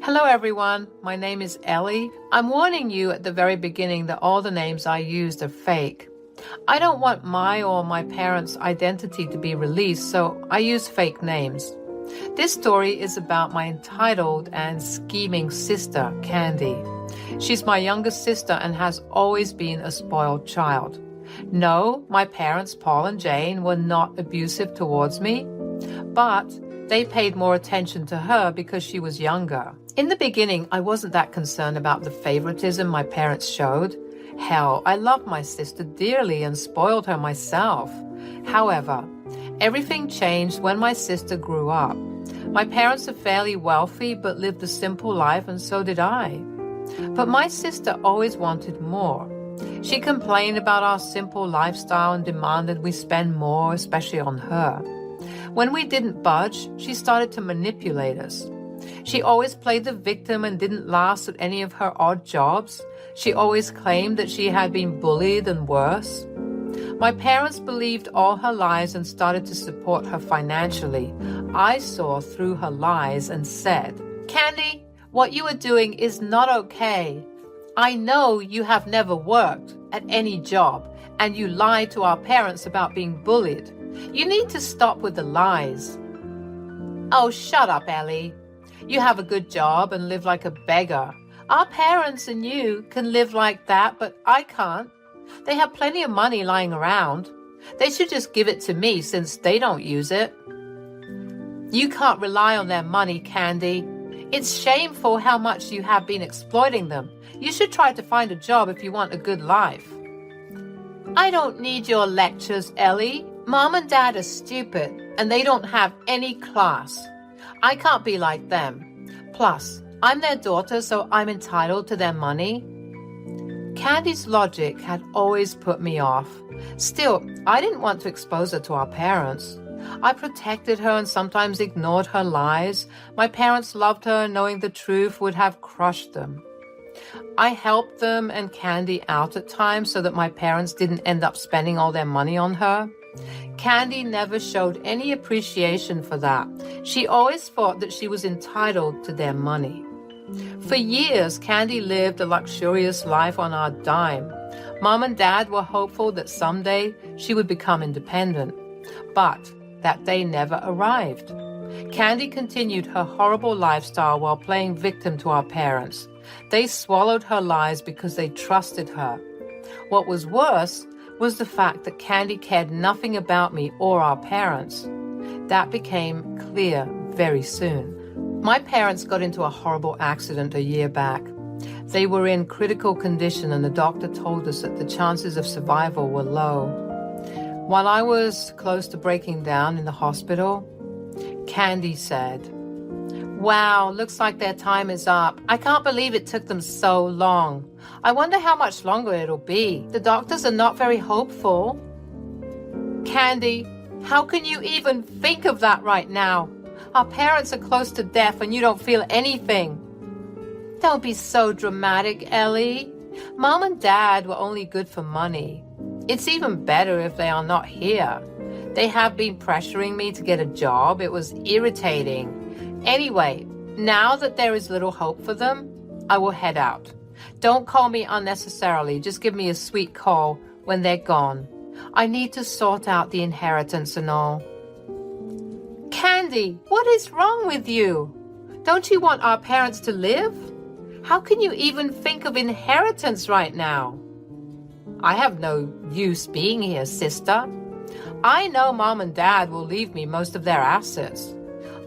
Hello everyone, my name is Ellie. I'm warning you at the very beginning that all the names I used are fake. I don't want my or my parents' identity to be released, so I use fake names. This story is about my entitled and scheming sister, Candy. She's my youngest sister and has always been a spoiled child. No, my parents, Paul and Jane, were not abusive towards me, but they paid more attention to her because she was younger. In the beginning, I wasn't that concerned about the favoritism my parents showed. Hell, I loved my sister dearly and spoiled her myself. However, everything changed when my sister grew up. My parents are fairly wealthy but lived a simple life, and so did I. But my sister always wanted more. She complained about our simple lifestyle and demanded we spend more, especially on her. When we didn't budge, she started to manipulate us. She always played the victim and didn't last at any of her odd jobs. She always claimed that she had been bullied and worse. My parents believed all her lies and started to support her financially. I saw through her lies and said, "Candy, what you are doing is not okay. I know you have never worked at any job and you lied to our parents about being bullied. You need to stop with the lies." "Oh, shut up, Ellie. You have a good job and live like a beggar. Our parents and you can live like that, but I can't. They have plenty of money lying around. They should just give it to me since they don't use it." "You can't rely on their money, Candy. It's shameful how much you have been exploiting them. You should try to find a job if you want a good life." "I don't need your lectures, Ellie. Mom and Dad are stupid and they don't have any class. I can't be like them. Plus, I'm their daughter, so I'm entitled to their money." Candy's logic had always put me off. Still, I didn't want to expose her to our parents. I protected her and sometimes ignored her lies. My parents loved her, knowing the truth would have crushed them. I helped them and Candy out at times so that my parents didn't end up spending all their money on her. Candy never showed any appreciation for that. She always thought that she was entitled to their money. For years, Candy lived a luxurious life on our dime. Mom and Dad were hopeful that someday she would become independent, but that day never arrived. Candy continued her horrible lifestyle while playing victim to our parents. They swallowed her lies because they trusted her. What was worse was the fact that Candy cared nothing about me or our parents. That became clear very soon. My parents got into a horrible accident a year back. They were in critical condition and the doctor told us that the chances of survival were low. While I was close to breaking down in the hospital, Candy said, "Wow, looks like their time is up. I can't believe it took them so long. I wonder how much longer it'll be. The doctors are not very hopeful." "Candy, how can you even think of that right now? Our parents are close to death and you don't feel anything." "Don't be so dramatic, Ellie. Mom and Dad were only good for money. It's even better if they are not here. They have been pressuring me to get a job. It was irritating. Anyway, now that there is little hope for them, I will head out. Don't call me unnecessarily. Just give me a sweet call when they're gone. I need to sort out the inheritance and all." "Candy, what is wrong with you? Don't you want our parents to live? How can you even think of inheritance right now?" "I have no use being here, sister. I know Mom and Dad will leave me most of their assets.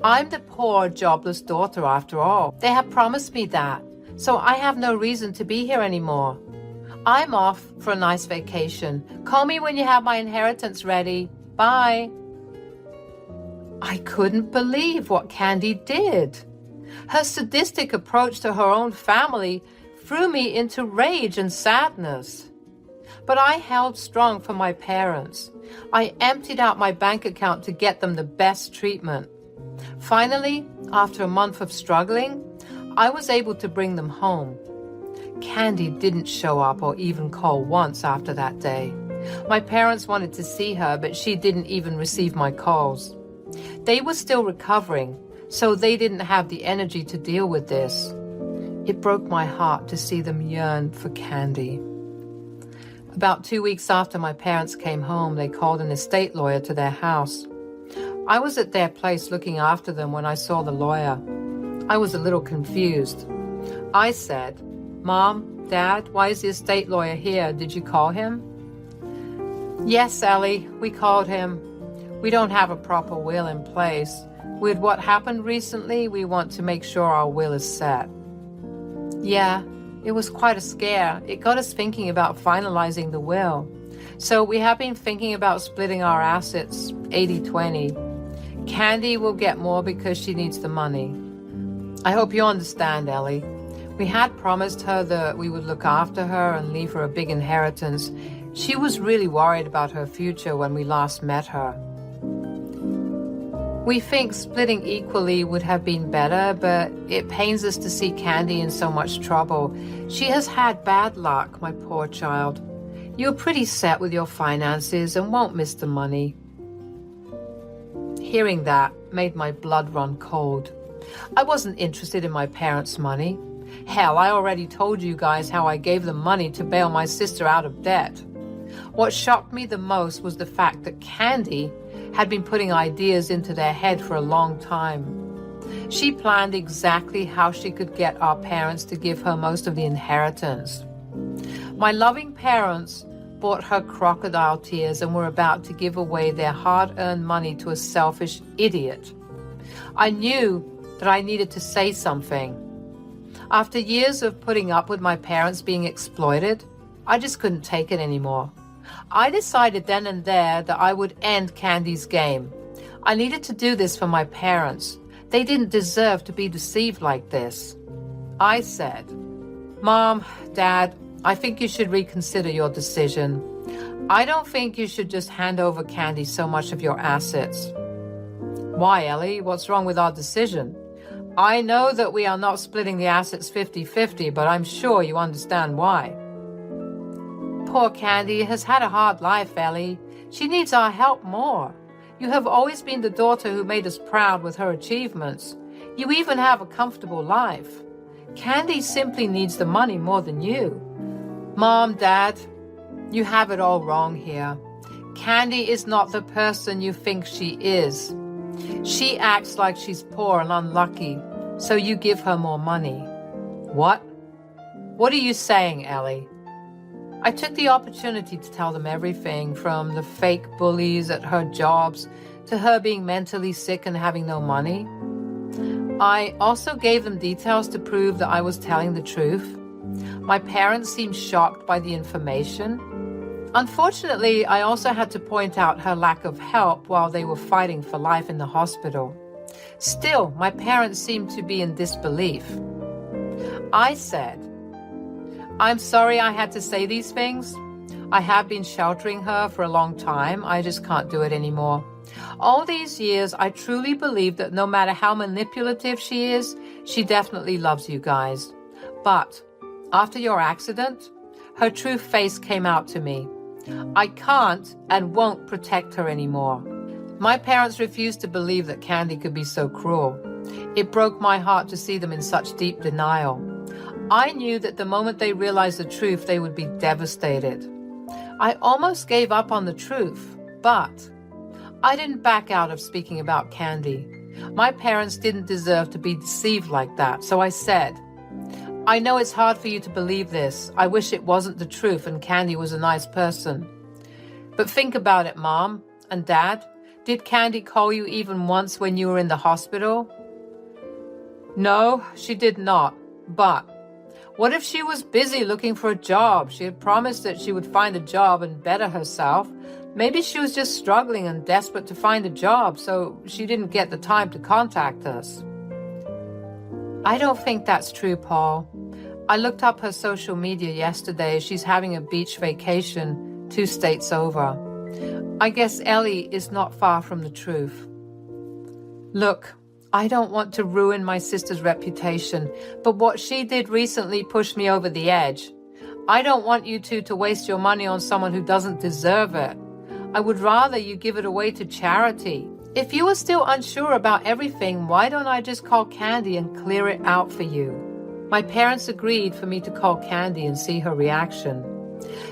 I'm the poor, jobless daughter after all. They have promised me that, so I have no reason to be here anymore. I'm off for a nice vacation. Call me when you have my inheritance ready. Bye." I couldn't believe what Candy did. Her sadistic approach to her own family threw me into rage and sadness. But I held strong for my parents. I emptied out my bank account to get them the best treatment. Finally, after a month of struggling, I was able to bring them home. Candy didn't show up or even call once after that day. My parents wanted to see her, but she didn't even receive my calls. They were still recovering, so they didn't have the energy to deal with this. It broke my heart to see them yearn for Candy. About 2 weeks after my parents came home, they called an estate lawyer to their house. I was at their place looking after them when I saw the lawyer. I was a little confused. I said, "Mom, Dad, why is the estate lawyer here? Did you call him?" "Yes, Ellie, we called him. We don't have a proper will in place. With what happened recently, we want to make sure our will is set." Yeah, it was quite a scare. It got us thinking about finalizing the will. So we have been thinking about splitting our assets 80-20. Candy will get more because she needs the money. I hope you understand, Ellie. We had promised her that we would look after her and leave her a big inheritance. She was really worried about her future when we last met her. We think splitting equally would have been better, but it pains us to see Candy in so much trouble. She has had bad luck, my poor child. You're pretty set with your finances and won't miss the money. Hearing that made my blood run cold. I wasn't interested in my parents' money. Hell, I already told you guys how I gave them money to bail my sister out of debt. What shocked me the most was the fact that Candy had been putting ideas into their head for a long time. She planned exactly how she could get our parents to give her most of the inheritance. My loving parents bought her crocodile tears and were about to give away their hard-earned money to a selfish idiot. I knew that I needed to say something. After years of putting up with my parents being exploited, I just couldn't take it anymore. I decided then and there that I would end Candy's game. I needed to do this for my parents. They didn't deserve to be deceived like this. I said, "Mom, Dad, I think you should reconsider your decision. I don't think you should just hand over Candy so much of your assets." "Why, Ellie? What's wrong with our decision? I know that we are not splitting the assets 50-50, but I'm sure you understand why." "Poor Candy has had a hard life, Ellie. She needs our help more. You have always been the daughter who made us proud with her achievements. You even have a comfortable life. Candy simply needs the money more than you." "Mom, Dad, you have it all wrong here. Candy is not the person you think she is. She acts like she's poor and unlucky, so you give her more money." "What? What are you saying, Ellie?" I took the opportunity to tell them everything, from the fake bullies at her jobs to her being mentally sick and having no money. I also gave them details to prove that I was telling the truth. My parents seemed shocked by the information. Unfortunately, I also had to point out her lack of help while they were fighting for life in the hospital. Still, my parents seemed to be in disbelief. I said, "I'm sorry I had to say these things. I have been sheltering her for a long time. I just can't do it anymore. All these years, I truly believe that no matter how manipulative she is, she definitely loves you guys. But after your accident, her true face came out to me. I can't and won't protect her anymore." My parents refused to believe that Candy could be so cruel. It broke my heart to see them in such deep denial. I knew that the moment they realized the truth, they would be devastated. I almost gave up on the truth, but I didn't back out of speaking about Candy. My parents didn't deserve to be deceived like that, so I said, "I know it's hard for you to believe this. I wish it wasn't the truth and Candy was a nice person. But think about it, Mom and Dad. Did Candy call you even once when you were in the hospital?" "No, she did not. But what if she was busy looking for a job? She had promised that she would find a job and better herself. Maybe she was just struggling and desperate to find a job, so she didn't get the time to contact us." I don't think that's true, Paul. I looked up her social media yesterday. She's having a beach vacation 2 states over. I guess Ellie is not far from the truth. Look, I don't want to ruin my sister's reputation, but what she did recently pushed me over the edge. I don't want you two to waste your money on someone who doesn't deserve it. I would rather you give it away to charity. If you are still unsure about everything, why don't I just call Candy and clear it out for you? My parents agreed for me to call Candy and see her reaction.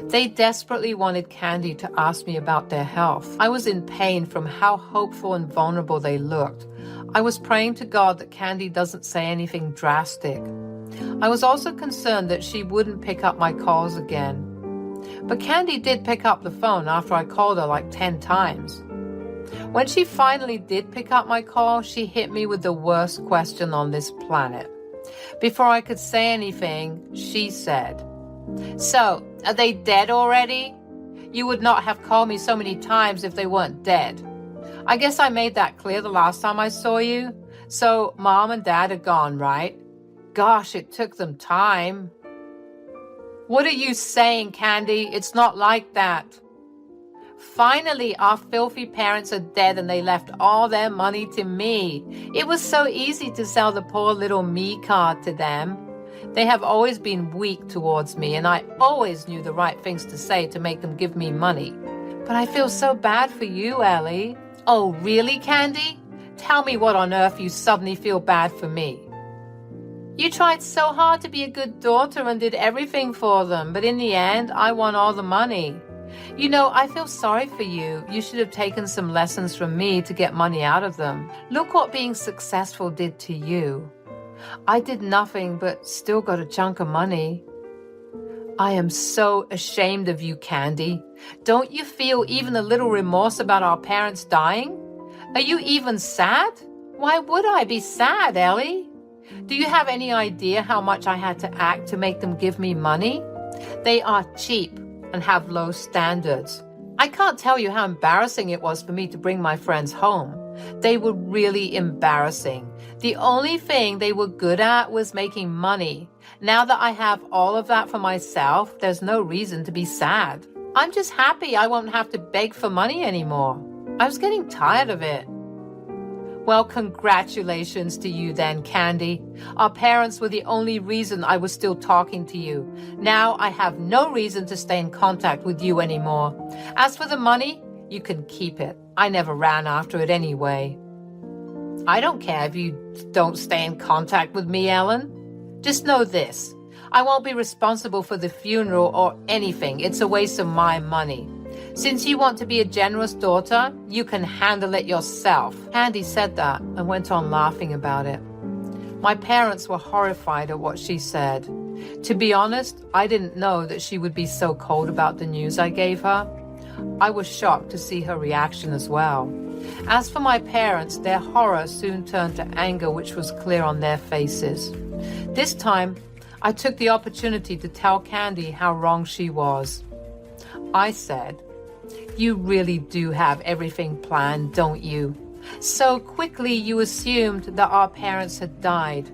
They desperately wanted Candy to ask me about their health. I was in pain from how hopeful and vulnerable they looked. I was praying to God that Candy doesn't say anything drastic. I was also concerned that she wouldn't pick up my calls again. But Candy did pick up the phone after I called her like 10 times. When she finally did pick up my call, she hit me with the worst question on this planet. Before I could say anything, she said, "So, are they dead already? You would not have called me so many times if they weren't dead. I guess I made that clear the last time I saw you. So, Mom and Dad are gone, right? Gosh, it took them time." What are you saying, Candy? It's not like that. Finally, our filthy parents are dead and they left all their money to me. It was so easy to sell the poor little me card to them. They have always been weak towards me, and I always knew the right things to say to make them give me money. But I feel so bad for you, Ellie. Oh, really, Candy? Tell me what on earth you suddenly feel bad for me. You tried so hard to be a good daughter and did everything for them, but in the end, I won all the money. You know, I feel sorry for you. You should have taken some lessons from me to get money out of them. Look what being successful did to you. I did nothing but still got a chunk of money. I am so ashamed of you, Candy. Don't you feel even a little remorse about our parents dying? Are you even sad? Why would I be sad, Ellie? Do you have any idea how much I had to act to make them give me money? They are cheap and have low standards. I can't tell you how embarrassing it was for me to bring my friends home. They were really embarrassing. The only thing they were good at was making money. Now that I have all of that for myself, there's no reason to be sad. I'm just happy I won't have to beg for money anymore. I was getting tired of it. Well, congratulations to you then, Candy. Our parents were the only reason I was still talking to you. Now I have no reason to stay in contact with you anymore. As for the money, you can keep it. I never ran after it anyway. I don't care if you don't stay in contact with me, Ellen. Just know this. I won't be responsible for the funeral or anything. It's a waste of my money. Since you want to be a generous daughter, you can handle it yourself. Candy said that and went on laughing about it. My parents were horrified at what she said. To be honest, I didn't know that she would be so cold about the news I gave her. I was shocked to see her reaction as well. As for my parents, their horror soon turned to anger, which was clear on their faces. This time, I took the opportunity to tell Candy how wrong she was. I said, "You really do have everything planned, don't you? So quickly you assumed that our parents had died.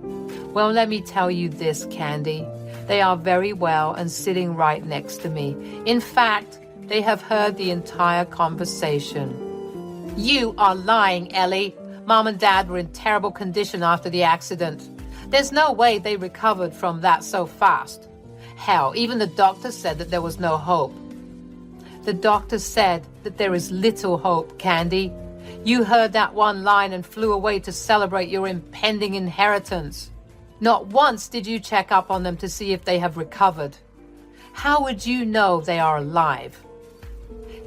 Well, let me tell you this, Candy. They are very well and sitting right next to me. In fact, they have heard the entire conversation." You are lying, Ellie. Mom and Dad were in terrible condition after the accident. There's no way they recovered from that so fast. Hell, even the doctor said that there was no hope. The doctor said that there is little hope, Candy. You heard that one line and flew away to celebrate your impending inheritance. Not once did you check up on them to see if they have recovered. How would you know they are alive?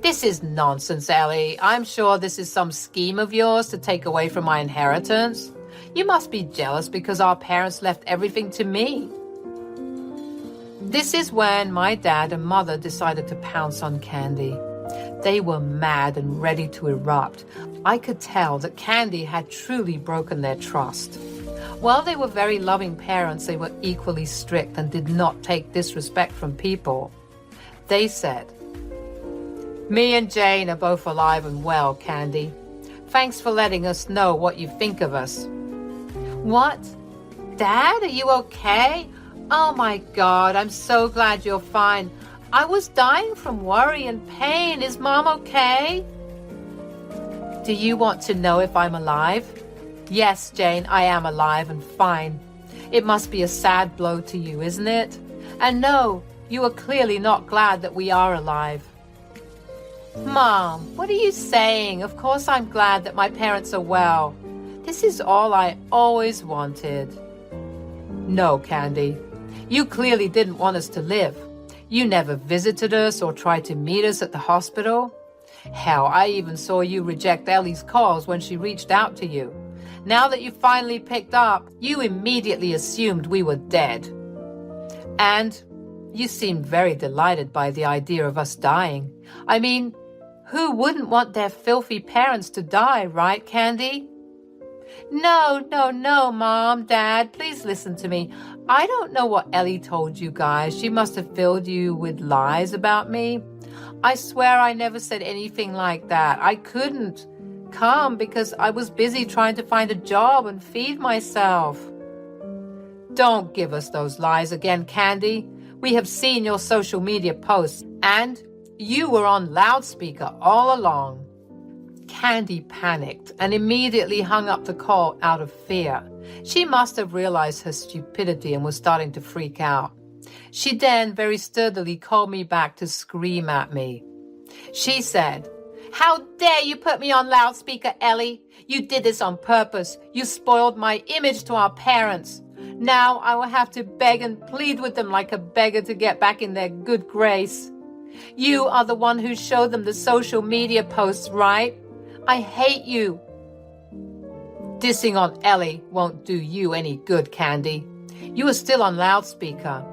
This is nonsense, Ellie. I'm sure this is some scheme of yours to take away from my inheritance. You must be jealous because our parents left everything to me. This is when my dad and mother decided to pounce on Candy. They were mad and ready to erupt. I could tell that Candy had truly broken their trust. While they were very loving parents, they were equally strict and did not take disrespect from people. They said, "Me and Jane are both alive and well, Candy. Thanks for letting us know what you think of us." What? Dad, are you okay? Oh my God, I'm so glad you're fine. I was dying from worry and pain. Is Mom okay? Do you want to know if I'm alive? Yes, Jane, I am alive and fine. It must be a sad blow to you, isn't it? And no, you are clearly not glad that we are alive. Mom, what are you saying? Of course I'm glad that my parents are well. This is all I always wanted. No, Candy. You clearly didn't want us to live. You never visited us or tried to meet us at the hospital. Hell, I even saw you reject Ellie's calls when she reached out to you. Now that you finally picked up, you immediately assumed we were dead. And you seemed very delighted by the idea of us dying. I mean, who wouldn't want their filthy parents to die, right, Candy? No, Mom, Dad, please listen to me. I don't know what Ellie told you guys. She must have filled you with lies about me. I swear I never said anything like that. I couldn't come because I was busy trying to find a job and feed myself. Don't give us those lies again, Candy. We have seen your social media posts, and you were on loudspeaker all along. Candy panicked and immediately hung up the call out of fear. She must have realized her stupidity and was starting to freak out. She then very sturdily called me back to scream at me. She said, "How dare you put me on loudspeaker, Ellie? You did this on purpose. You spoiled my image to our parents. Now I will have to beg and plead with them like a beggar to get back in their good grace. You are the one who showed them the social media posts, right? I hate you." Dissing on Ellie won't do you any good, Candy. You are still on loudspeaker.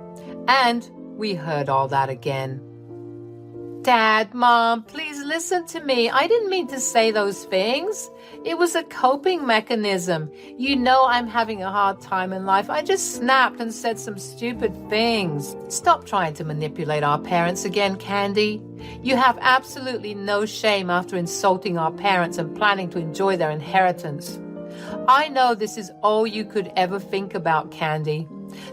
And we heard all that again. Dad, Mom, please listen to me. I didn't mean to say those things. It was a coping mechanism. You know I'm having a hard time in life. I just snapped and said some stupid things. Stop trying to manipulate our parents again, Candy. You have absolutely no shame after insulting our parents and planning to enjoy their inheritance. I know this is all you could ever think about, Candy.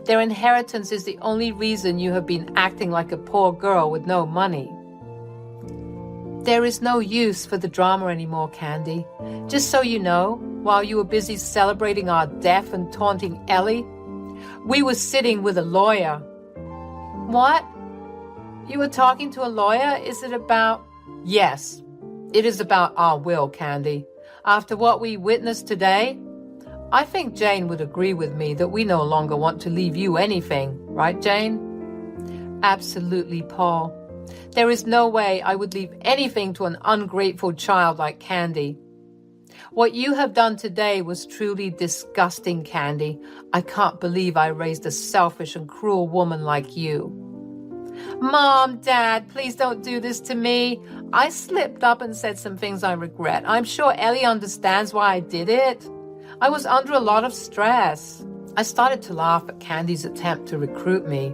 Their inheritance is the only reason you have been acting like a poor girl with no money. There is no use for the drama anymore, Candy. Just so you know, while you were busy celebrating our death and taunting Ellie, we were sitting with a lawyer. What? You were talking to a lawyer? Is it about... Yes, it is about our will, Candy. After what we witnessed today, I think Jane would agree with me that we no longer want to leave you anything. Right, Jane? Absolutely, Paul. There is no way I would leave anything to an ungrateful child like Candy. What you have done today was truly disgusting, Candy. I can't believe I raised a selfish and cruel woman like you. Mom, Dad, please don't do this to me. I slipped up and said some things I regret. I'm sure Ellie understands why I did it. I was under a lot of stress. I started to laugh at Candy's attempt to recruit me.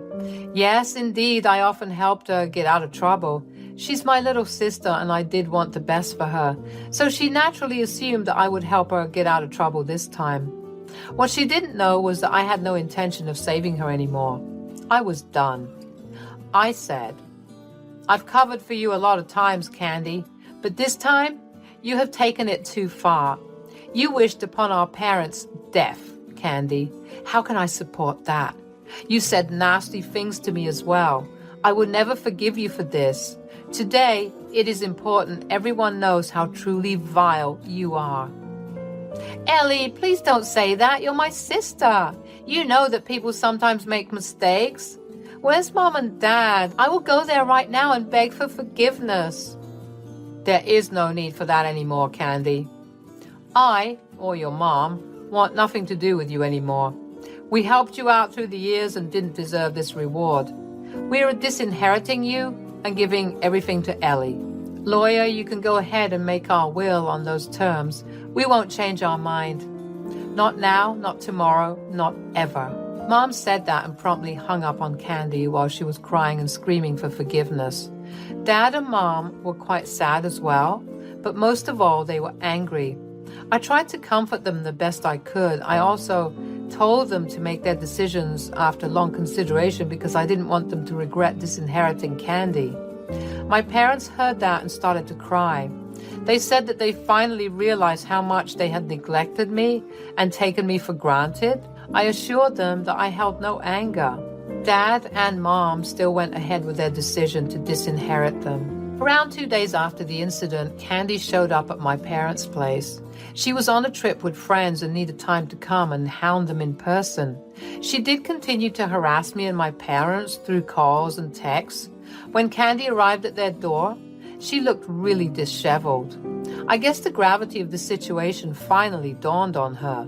Yes, indeed, I often helped her get out of trouble. She's my little sister, and I did want the best for her. So she naturally assumed that I would help her get out of trouble this time. What she didn't know was that I had no intention of saving her anymore. I was done. I said, "I've covered for you a lot of times, Candy, but this time you have taken it too far. You wished upon our parents' death, Candy. How can I support that? You said nasty things to me as well. I will never forgive you for this. Today, it is important everyone knows how truly vile you are." Ellie, please don't say that. You're my sister. You know that people sometimes make mistakes. Where's Mom and Dad? I will go there right now and beg for forgiveness. There is no need for that anymore, Candy. I, or your mom, want nothing to do with you anymore. We helped you out through the years and didn't deserve this reward. We are disinheriting you and giving everything to Ellie. Lawyer, you can go ahead and make our will on those terms. We won't change our mind. Not now, not tomorrow, not ever. Mom said that and promptly hung up on Candy while she was crying and screaming for forgiveness. Dad and Mom were quite sad as well, but most of all, they were angry. I tried to comfort them the best I could. I also told them to make their decisions after long consideration because I didn't want them to regret disinheriting Candy. My parents heard that and started to cry. They said that they finally realized how much they had neglected me and taken me for granted. I assured them that I held no anger. Dad and Mom still went ahead with their decision to disinherit them. Around 2 days after the incident, Candy showed up at my parents' place. She was on a trip with friends and needed time to come and hound them in person. She did continue to harass me and my parents through calls and texts. When Candy arrived at their door, she looked really disheveled. I guess the gravity of the situation finally dawned on her.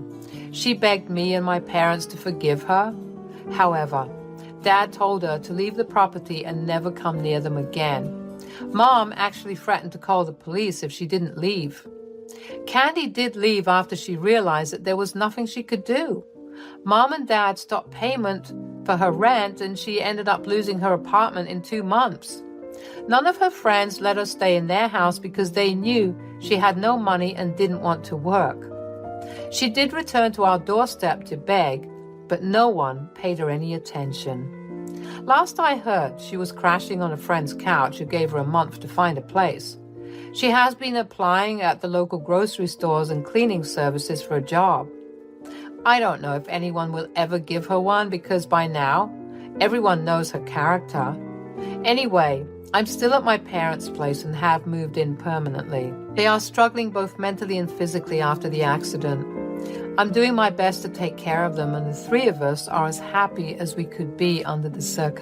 She begged me and my parents to forgive her. However, Dad told her to leave the property and never come near them again. Mom actually threatened to call the police if she didn't leave. Candy did leave after she realized that there was nothing she could do. Mom and Dad stopped payment for her rent and she ended up losing her apartment in 2 months. None of her friends let her stay in their house because they knew she had no money and didn't want to work. She did return to our doorstep to beg, but no one paid her any attention. Last I heard, she was crashing on a friend's couch who gave her a month to find a place. She has been applying at the local grocery stores and cleaning services for a job. I don't know if anyone will ever give her one because by now, everyone knows her character. Anyway, I'm still at my parents' place and have moved in permanently. They are struggling both mentally and physically after the accident. I'm doing my best to take care of them, and the 3 of us are as happy as we could be under the circumstances.